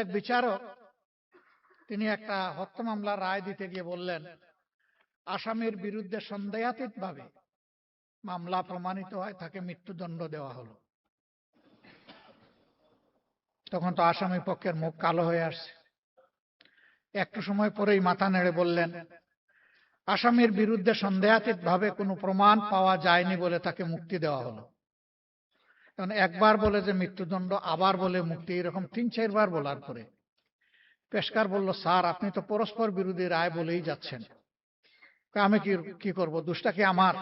এক বিচারক তিনি একটা হত্যা মামলার রায় দিতে গিয়ে বললেন, আসামির বিরুদ্ধে সন্দেহাতীতভাবে মামলা প্রমাণিত হয়, তাকে মৃত্যুদণ্ড দেওয়া হলো। তখন তো আসামি পক্ষের মুখ কালো হয়ে আসছে। একটু সময় পরেই মাথা নেড়ে বললেন, আসামির বিরুদ্ধে সন্দেহাতীতভাবে কোনো প্রমাণ পাওয়া যায়নি বলে তাকে মুক্তি দেওয়া হলো। কারণ একবার বলে যে মৃত্যুদণ্ড, আবার বলে মুক্তি, এরকম ৩-৪ বার বলার পরে পেশকার বলল, স্যার আপনি তো পরস্পর বিরোধী রায় বলেই যাচ্ছেন, আমি কি করব, দোষটা কি আমার?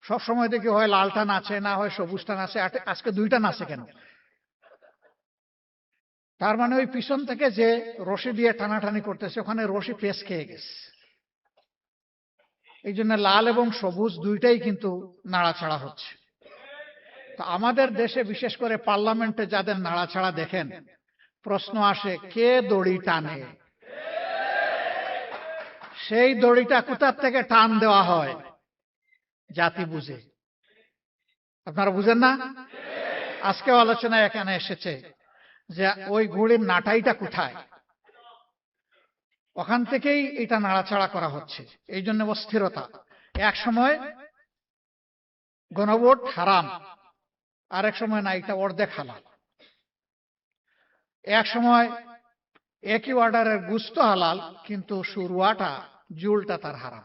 সবসময় দেখি হয় লালটা নাচে, না হয় সবুজটা নাচে, আজকে দুইটা নাচে কেন? তার মানে ওই পিছন থেকে যে রশি দিয়ে টানাটানি করতেছে, ওখানে রশি পেশ খেয়ে গেছে। এই জন্য লাল এবং সবুজ দুইটাই কিন্তু নাড়াছাড়া হচ্ছে। তো আমাদের দেশে বিশেষ করে পার্লামেন্টে যাদের নাড়াছাড়া দেখেন, প্রশ্ন আসে কে দড়ি টানে? সেই দড়িটা কোথার থেকে টান দেওয়া হয়? জাতি বুঝে। আপনারা বুঝেন না? আজকেও আলোচনায় এখানে এসেছে যে ওই ঘুড়ির নাটাইটা কোথায়, ওখান থেকেই এটা নাড়াচাড়া করা হচ্ছে। এই জন্য অস্থিরতা। এক সময় গণভোট হারাম, আরেক সময় না, এটা অর্ধেক হালাল। এক সময় একই অর্ডারের গুস্ত হালাল, কিন্তু শুরুয়াটা জুলটা তার হারাম।